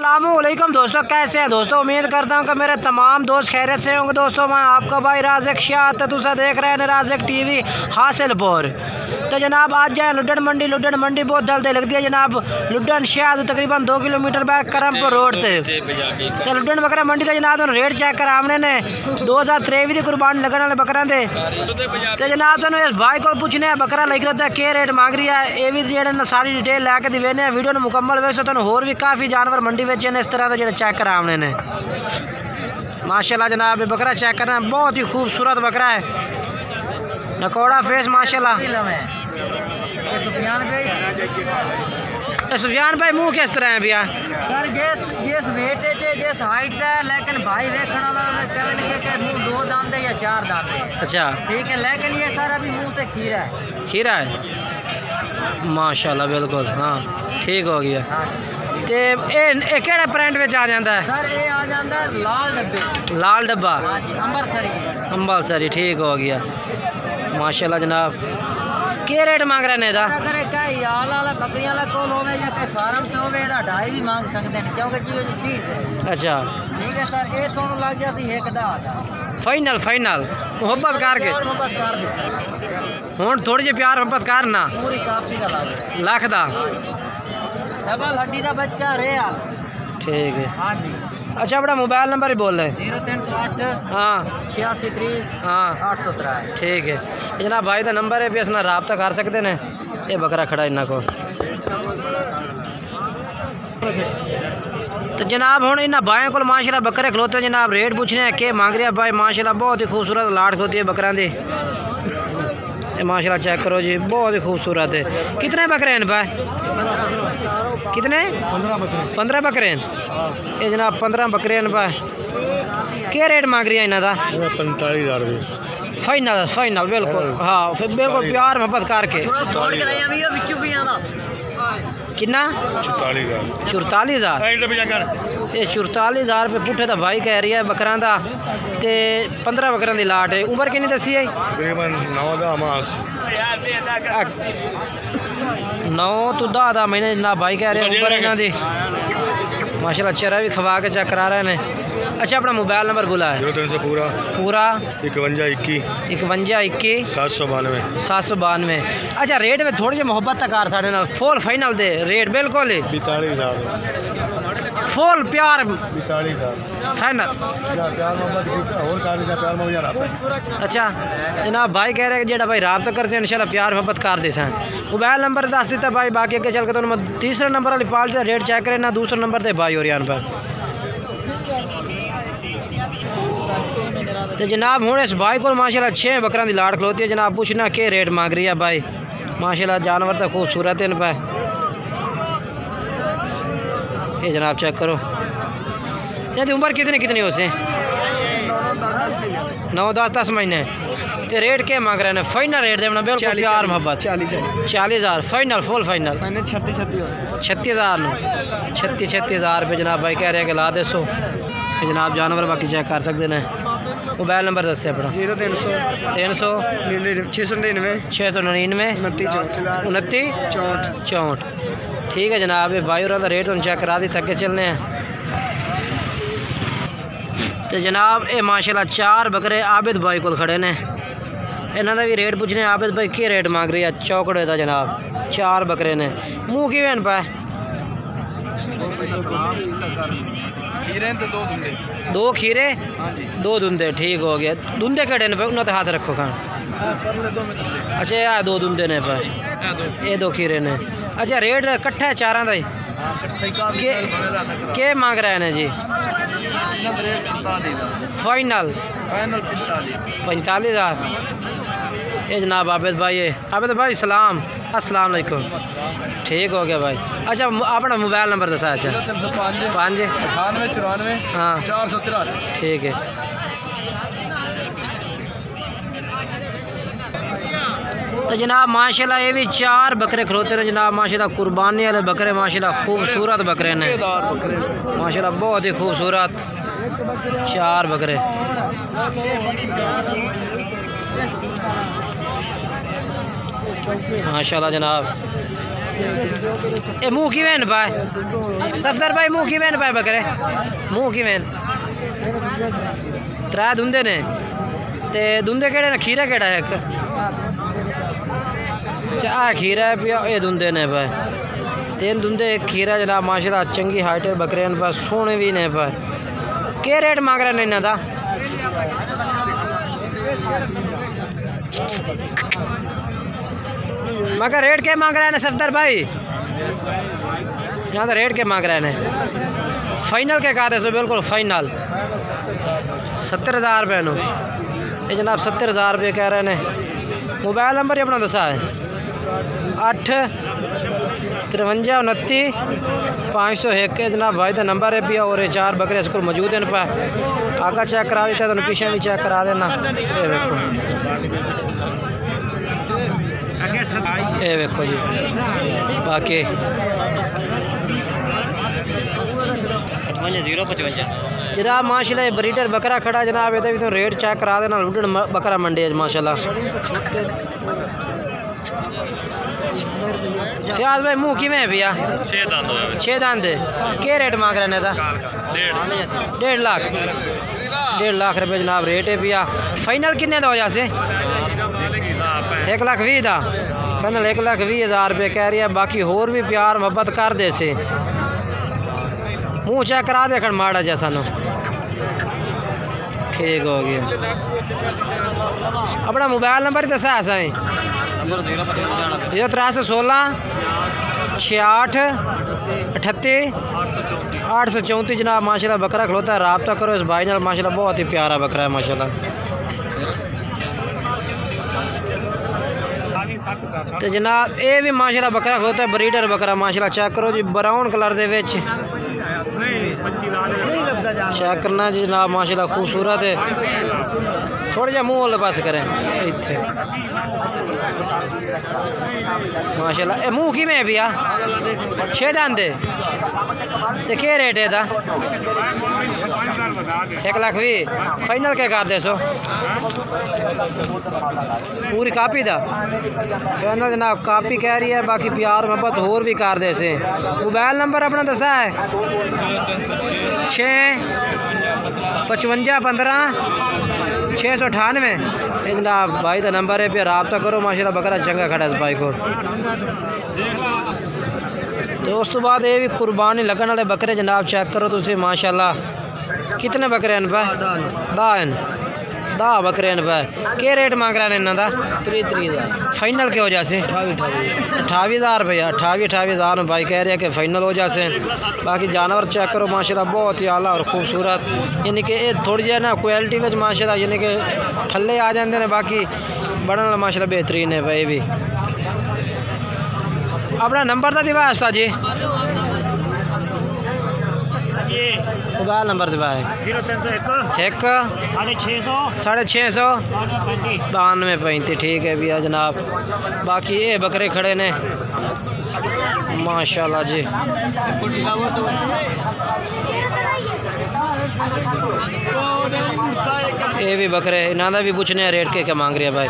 अस्सलामुअलैकुम दोस्तों, कैसे हैं दोस्तों। उम्मीद करता हूं कि मेरे तमाम दोस्त खैरियत से होंगे। दोस्तों मैं आपका भाई राज़िक शाह तुसा देख रहे हैं राज़िक टीवी हासिलपुर। तो जनाब आज जाए लुड्डन मंडी बहुत जल्दी लगती है जनाब। लुड्डन शहर तकरीबन 2 किलोमीटर बैक करमपुर रोड से। तो लुड्डन बकरा मंडी का जनाब रेट चेक कर आमने ने 2023 की कुर्बानी लगने वाले बकरा दे। तो जनाब तुम इस भाई को पूछने बकरा लग रहा है के रेट मांग रही है, ये भी जो सारी डिटेल लैके दिवेने वीडियो ने मुकम्मल वैसे तुम होर भी काफ़ी जानवर मंडी में इस तरह का जो चेक करा हमने ने। माशाल्लाह जनाब बकरा चेक करना बहुत ही खूबसूरत बकरा है, नकोड़ा फेस माशाल्लाह। सुफियान भाई मुंह किस तरह है भैया सर जिस वेट जिस हाइट का है, लेकिन भाई देखने वाला के मुंह 2 दांत या 4 दांत। अच्छा ठीक है, लेकिन ये सर अभी मुंह से खीरा है माशाल्लाह बिल्कुल। हाँ ठीक हो गया। ते ए केड़ा प्रिंट में आ जाता है सर? ये आ जाता है लाल डब्बा अंबरसरी। ठीक हो गया माशाल्लाह जनाब। के रेट मांग रहे ने बकरियां फार्म से होवे 2.5 भी मांग सकते हैं क्योंकि चीज है। अच्छा ठीक है सर, ये दोनों लग जाती है 1.5 फाइनल मोहब्बत करके हुण थोड़ी जी प्यार मोहब्बत करना पूरी काफी का लाख दा डबल हड्डी का बच्चा रेया। ठीक है। हाँ जी। अच्छा अपना मोबाइल नंबर ही बोल रहे 0308 हाँ 86 हाँ 813। ठीक है जनाब भाई का नंबर है भी असना रबता कर सकते हैं। ये बकरा खड़ा इन्ना को। तो जनाब हूँ इन्होंने भाइयों को माशाल्लाह बकरे खलोते जनाब रेट पूछने हैं के मांग रहे भाई माशाल्लाह बहुत ही खूबसूरत लाट खलोती है बकरा दी। माशाल्लाह चेक करो जी बहुत ही खूबसूरत है। कितने बकरे हैं भाई? कितने? 15 बकरे हैं ये जनाब। 15 बकरे हैं भाई। क्या रेट मांग रही है इन्हों का? 45,000 रुपये फाइनल बिल्कुल। हाँ फिर बिल्कुल प्यार मोहब्बत करके कितना 44,000 ये 44,000 रुपये पुठे तो भाई कह रही है बकरा का। तो 15 बकरा की लाट है। उम्र कितनी दसी है? 9 तो 10 महीने ना भाई कह रहे हैं उम्र इन्हों की। माशाल्लाह चेहरा भी खवा के चेक करा रहे हैं। अच्छा अपना मोबाइल नंबर बोला है? 0300 पूरा 51 21 792। अच्छा रेट में थोड़ी जी मोहब्बत तक कार साढ़े फुल फाइनल दे रेट बिल्कुल ही 42,000 फुल प्यार 42,000 फाइनल। अच्छा जनाब भाई कह रहे हैं जेड़ा भाई रब्ता कर से इंशाल्लाह प्यार मोहब्बत कर दे सन। मोबाइल नंबर दस दिता भाई, बाकी अगे चल के तो तीसरे नंबर वाली पाल से रेट चेक करें ना दूसरे नंबर से भाई और पर। तो जनाब हूँ इस भाई को माशाल्लाह 6 बकरा की लाट खलोती है जनाब। पूछना के रेट मांग रही है भाई माशाल्लाह जानवर तो खूबसूरत है पे। ये जनाब चेक करो इनकी उम्र कितनी हो से? 9-10 महीने। तो रेट क्या मांग रहे हैं? फाइनल रेट देना बिल्कुल प्यार मोहब्बत 40,000 फाइनल फुल फाइनल 36,000 रुपये जनाब भाई कह रहे हैं कि ला दे सो जनाब जानवर बाकी चेक कर सकते हैं। मोबाइल नंबर दस अपना 0300 699 29 64। ठीक है जनाब ये भाई और रेट हम चेक करा दी तक चलने हैं। तो जनाब ये माशाल्लाह 4 बकरे आबिद भाई को खड़े ने। इन्हों का भी रेट पूछने आबिद भाई के रेट मांग रही है चौकड़े का जनाब। 4 बकरे ने मुँह कि पाए 2 खीरे 2 दुंदे। ठीक हो गया। दुंदे कड़े ने पे उन्होंने हाथ रखो खान। अच्छा यह 2 दुंदे ने पे ये 2 खीरे ने। अच्छा रेट कट्ठा है 4 का ही के मांग रहे हैं जी? फाइनल 45,000। ये जनाब आबिद भाई सलाम अस्सलाम वालेकुम। ठीक हो गया भाई। अच्छा अपना मोबाइल नंबर दसा? अच्छा 5 98 हाँ 483। ठीक है। तो जनाब माशाल्लाह ये भी 4 बकरे खलोते हैं जनाब माशाल्लाह कुर्बानी वाले बकरे माशाल्लाह खूबसूरत बकरे ने माशाल्लाह बहुत ही खूबसूरत 4 बकरे। माशाल्लाह जनाब ए मुँह की वैन पाए सफदर भाई मुँह की वैन पाए बकरे मुँह की वैन त्रै दुंदे ने ते दुंदे केड़े ने खीरा केड़ा है एक अच्छा आ खीरा है पिया ये दुंदे ने पाए तीन दुंदे एक खीरा जनाब माशाल्लाह चंगी हाइट है बकरे पास सोने भी ने पाए के रेट मांग रहे हैं इन्हों का मगर रेट क्या मांग रहे हैं सफदर भाई यहाँ तो रेट क्या मांग रहे हैं फाइनल के कहा सो बिल्कुल फाइनल 70,000 रुपये नो ये जनाब 70,000 रुपये कह रहे हैं मोबाइल नंबर ही अपना दसा है 85329 जनाब भाई का नंबर है पिया और 4 बकरे इसको मौजूद हैं पे आगा चेक करा देता तो पीछे भी चेक करा देना ये देखो जी बाकी 58 जनाब माशाल्लाह ब्रीडर बकरा खड़ा जनाब ये भी तो रेट चेक करा देना लुडन बकरा मंडी है माशाल्लाह फयाज भाई मुँह कि में भैया 6 दांत के रेट मांग रहे हैं 1.5 लाख 1.5 लाख रुपये जनाब रेट है भैया फाइनल किन्ने का हो जासे 1,20,000 का फाइनल 1,20,000 रुपये कह रही है बाकी होर भी प्यार मोहब्बत कर दे से मुँह चेक करा दे माड़ा जैसा नो ठीक हो गया अपना मोबाइल नंबर ही दसा ऐसा है 0316 66 38 834 जनाब माशाल्लाह बकरा खलोता है रब्ता करो इस भाई नाल माशाल्लाह बहुत ही प्यारा बकरा है माशाल्लाह तो जनाब ये भी माशाल्लाह बकरा खलोता है ब्रीडर बकरा माशाल्लाह चेक करो जी ब्राउन कलर दे विच चेक करना जी जनाब माशाल्लाह खूबसूरत है थोड़ा जा मुँह वाले पास करें इतने माशाल्लाह ए मुँह की में भैया 6 दांत क्या रेट है 1,20,000 फाइनल क्या कर दे सो पूरी कापी दा फाइनल जनाब कापी कह रही है बाकी प्यार मोहब्बत होर भी कर दे से मोबाइल नंबर अपना दसा है 65515 जनाब भाई का नंबर है पे रब्ता करो माशाल्लाह बकरा चंगा खड़ा है भाई को तो उस तो बाद ये भी कुर्बानी लगन वाले बकरे जनाब चेक करो तुम माशाल्लाह कितने बकरे हैं पे 10 बकरे हैं पे के रेट मांग रहे हैं इन्हों का 30,000 फाइनल के हो जासे 28,000 रुपया 28,000 में भाई कह रहे हैं कि फाइनल हो जासे बाकी जानवर चेक करो माशाल्लाह बहुत ही आला और खूबसूरत यानी कि ये थोड़ी जी ना क्वालिटी में माशाल्लाह यानी कि थल्ले आ जाते हैं बाकी बढ़ने माशाल्लाह बेहतरीन है भाई भी अपना नंबर तो दिवा उस्ताद जी मोबाइल नंबर दिवा है 1 650 9235 ठीक है भैया जनाब बाकी ये बकरे खड़े ने माशाल्लाह जी ये भी बकरे इन्हों का भी पूछने रेट के क्या मांग रहे हैं भाई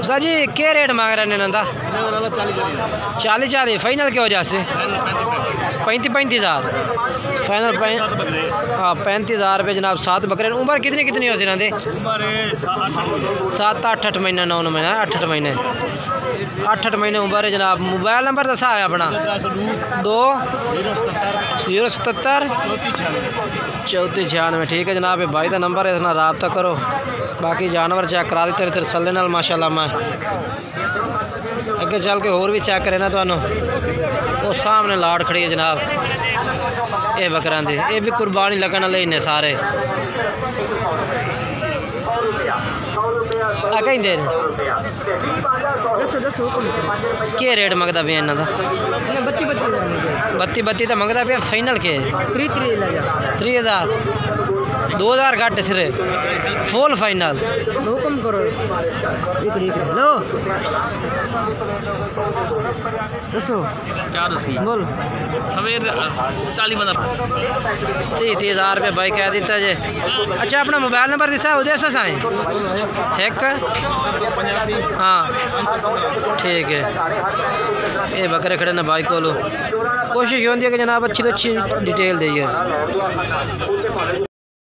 सर जी क्या रेट मांग रहे हैं इन्हों का 40 फाइनल क्या हो जासे 35,000 फाइनल हाँ 35,000 रुपये जनाब 7 बकरे उम्र कितनी हो इन्हों 7-8 महीने 9 महीने 8 महीने 8 महीने उम्र है जनाब मोबाइल नंबर दसा है अपना 2077 3496 ठीक है जनाब भाई का नंबर है इतना रब्ता करो बाकी जानवर चेक करा देते तेरे सल्ले नाल माशाल्लाह मैं अगे चल के होर भी चेक करे ना तो वो सामने लाड़ खड़ी है जनाब ये बकरा दे ये भी कुर्बानी लगन वाले ने सारे कहीं के रेट मंगता पे इन्हों का 32 तो मंगता पे फाइनल के 30,000 2000 घट सिरे फुल फाइनल हुक्म करो लो दसो क्या दसी बोल सवेर 40 बंदा 30,000 रुपये भाई कह दिता जे। अच्छा अपना मोबाइल नंबर दिसा उदय साईं एक हाँ ठीक है। ये बकरे खड़े ना भाई को कोशिश होती है कि जनाब अच्छी तो अच्छी डिटेल दी है।